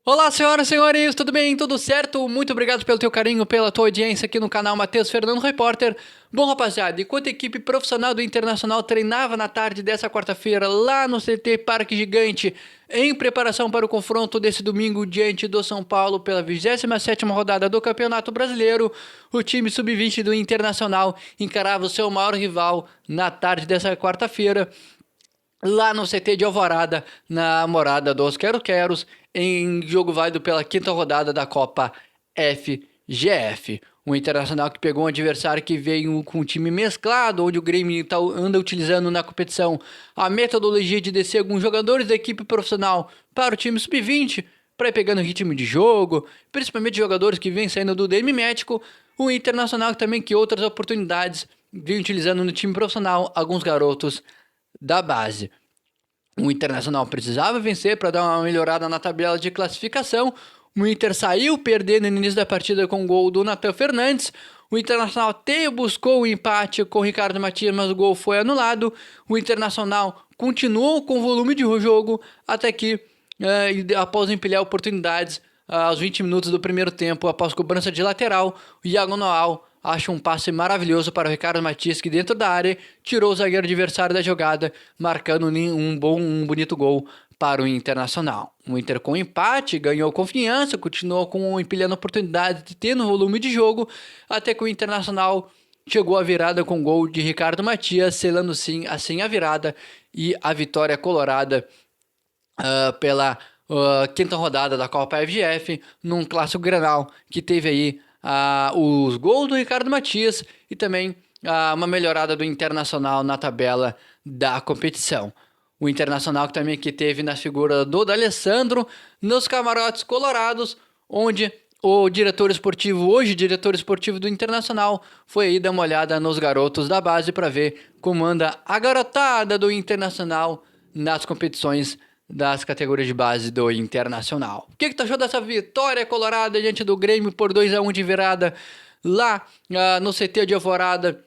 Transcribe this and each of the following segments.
Olá, senhoras e senhores, tudo bem? Tudo certo? Muito obrigado pelo teu carinho, pela tua audiência aqui no canal Matheus Fernando Repórter. Bom, rapaziada, enquanto a equipe profissional do Internacional treinava na tarde dessa quarta-feira lá no CT Parque Gigante, em preparação para o confronto desse domingo diante do São Paulo pela 27ª rodada do Campeonato Brasileiro, o time sub-20 do Internacional encarava o seu maior rival na tarde dessa quarta-feira, lá no CT de Alvorada, na morada dos Quero-Queros, em jogo válido pela quinta rodada da Copa FGF. O Internacional que pegou um adversário que veio com um time mesclado, onde o Grêmio anda utilizando na competição a metodologia de descer alguns jogadores da equipe profissional para o time sub-20, para ir pegando ritmo de jogo, principalmente jogadores que vêm saindo do DM Médico. O Internacional também que outras oportunidades vem utilizando no time profissional alguns garotos da base. O Internacional precisava vencer para dar uma melhorada na tabela de classificação. O Inter saiu perdendo no início da partida com o gol do Nathan Fernandes. O Internacional até buscou o empate com o Ricardo Matias, mas o gol foi anulado. O Internacional continuou com o volume de jogo até que, após empilhar oportunidades, aos 20 minutos do primeiro tempo, após cobrança de lateral, o Iago Noal acha um passe maravilhoso para o Ricardo Matias, que dentro da área tirou o zagueiro adversário da jogada, marcando um bonito gol para o Internacional. O Inter com empate ganhou confiança, continuou empilhando oportunidades, tendo volume de jogo, até que o Internacional chegou à virada com gol de Ricardo Matias, selando sim assim a virada e a vitória colorada pela quinta rodada da Copa FGF, num clássico Grenal que teve aí os gols do Ricardo Matias e também uma melhorada do Internacional na tabela da competição. O Internacional que teve na figura do D'Alessandro nos camarotes colorados, onde o diretor esportivo, hoje diretor esportivo do Internacional, foi aí dar uma olhada nos garotos da base para ver como anda a garotada do Internacional nas competições das categorias de base do Internacional. O que tu achou dessa vitória colorada diante do Grêmio por 2-1 de virada lá no CT de Alvorada,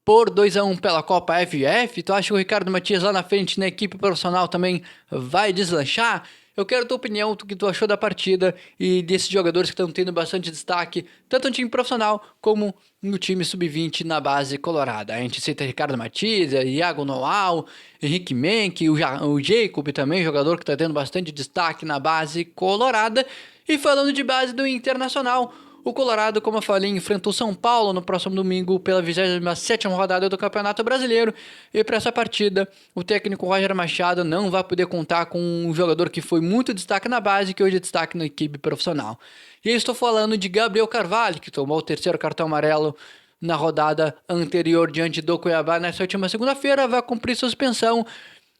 por 2-1 pela Copa FF? Tu acha que o Ricardo Matias lá na frente na equipe profissional também vai deslanchar? Eu quero a tua opinião, o que tu achou da partida e desses jogadores que estão tendo bastante destaque, tanto no time profissional como no time sub-20 na base colorada. A gente cita Ricardo Matias, Iago Noal, Henrique Menck, o Jacob também, jogador que está tendo bastante destaque na base colorada. E falando de base do Internacional, o Colorado, como eu falei, enfrentou São Paulo no próximo domingo pela 27ª rodada do Campeonato Brasileiro. E para essa partida, o técnico Roger Machado não vai poder contar com um jogador que foi muito destaque na base, que hoje é destaque na equipe profissional. E eu estou falando de Gabriel Carvalho, que tomou o terceiro cartão amarelo na rodada anterior diante do Cuiabá nessa última segunda-feira, vai cumprir suspensão.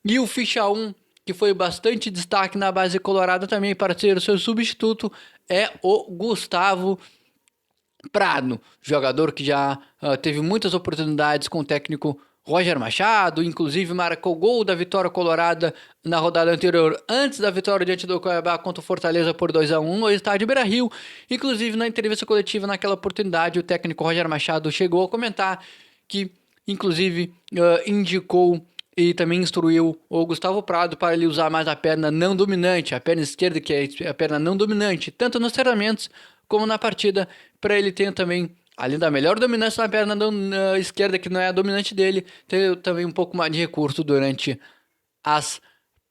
E o ficha 1, que foi bastante destaque na base colorada também para ser o seu substituto, é o Gustavo Prado, jogador que já teve muitas oportunidades com o técnico Roger Machado, inclusive marcou gol da vitória colorada na rodada anterior, antes da vitória diante do Cuiabá contra o Fortaleza por 2-1 no estádio Beira-Rio. Inclusive, na entrevista coletiva naquela oportunidade, o técnico Roger Machado chegou a comentar que, inclusive, indicou e também instruiu o Gustavo Prado para ele usar mais a perna não dominante, a perna esquerda, que é a perna não dominante, tanto nos treinamentos como na partida, para ele ter também, além da melhor dominância na perna esquerda, que não é a dominante dele, ter também um pouco mais de recurso durante as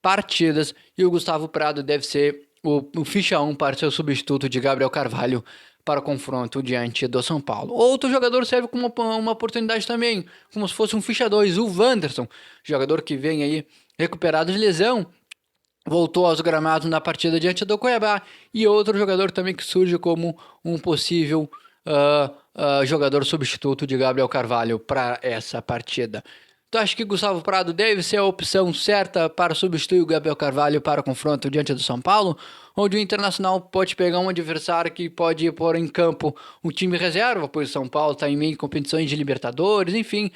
partidas. E o Gustavo Prado deve ser o ficha 1 para ser o substituto de Gabriel Carvalho para o confronto diante do São Paulo. Outro jogador serve como uma oportunidade também, como se fosse um ficha 2, o Wanderson, jogador que vem aí recuperado de lesão, voltou aos gramados na partida diante do Cuiabá, e outro jogador também que surge como um possível jogador substituto de Gabriel Carvalho para essa partida. Tu acha que Gustavo Prado deve ser a opção certa para substituir o Gabriel Carvalho para o confronto diante do São Paulo? Onde o Internacional pode pegar um adversário que pode pôr em campo um time reserva, pois o São Paulo está em meio em competições de Libertadores, enfim,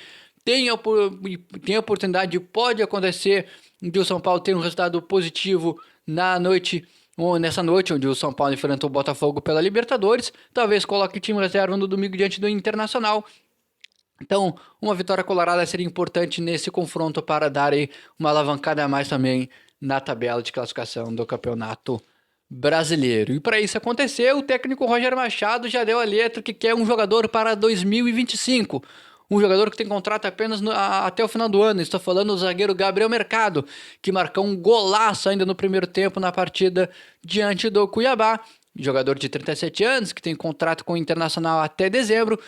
tem a oportunidade, pode acontecer de o São Paulo ter um resultado positivo nessa noite, onde o São Paulo enfrentou o Botafogo pela Libertadores. Talvez coloque time reserva no domingo diante do Internacional. Então, uma vitória colorada seria importante nesse confronto para dar aí uma alavancada a mais também na tabela de classificação do Campeonato brasileiro. E para isso acontecer, o técnico Roger Machado já deu a letra que quer um jogador para 2025. Um jogador que tem contrato apenas até o final do ano. Estou falando do zagueiro Gabriel Mercado, que marcou um golaço ainda no primeiro tempo na partida diante do Cuiabá. Jogador de 37 anos, que tem contrato com o Internacional até dezembro.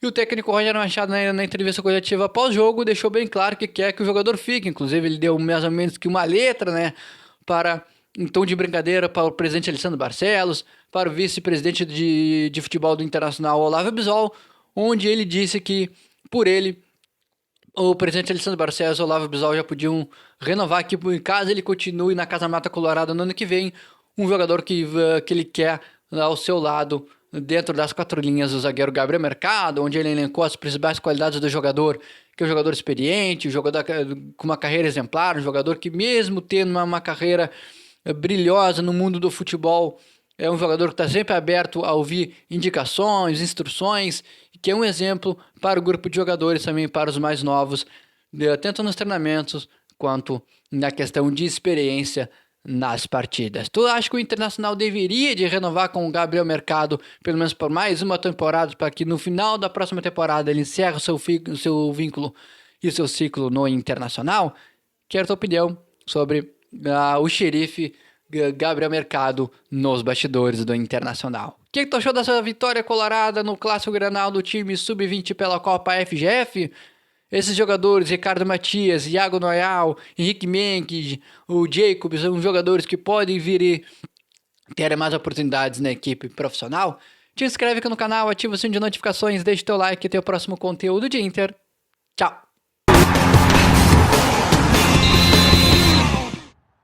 E o técnico Roger Machado, na entrevista coletiva pós-jogo, deixou bem claro que quer que o jogador fique. Inclusive, ele deu mais ou menos que uma letra, né, para, em tom de brincadeira, para o presidente Alessandro Barcelos, para o vice-presidente de futebol do Internacional, Olavo Bisol, onde ele disse que, por ele, o presidente Alessandro Barcelos e o Olavo Bisol já podiam renovar aqui, caso ele continue na Casa Mata Colorada no ano que vem, um jogador que ele quer ao seu lado, dentro das quatro linhas, o zagueiro Gabriel Mercado, onde ele elencou as principais qualidades do jogador, que é um jogador experiente, um jogador com uma carreira exemplar, um jogador que mesmo tendo uma carreira brilhosa no mundo do futebol, é um jogador que está sempre aberto a ouvir indicações, instruções, que é um exemplo para o grupo de jogadores também, para os mais novos, tanto nos treinamentos quanto na questão de experiência nas partidas. Tu acha que o Internacional deveria de renovar com o Gabriel Mercado, pelo menos por mais uma temporada, para que no final da próxima temporada ele encerre o seu vínculo e o seu ciclo no Internacional? Quero a tua opinião sobre o xerife Gabriel Mercado nos bastidores do Internacional. O que tu achou dessa vitória colorada no Clássico Grenal do time Sub-20 pela Copa FGF? Esses jogadores, Ricardo Matias, Iago Noyal, Henrique Menck, o Jacob, são jogadores que podem vir e ter mais oportunidades na equipe profissional. Te inscreve aqui no canal, ativa o sininho de notificações, deixa teu like e até o próximo conteúdo de Inter. Tchau!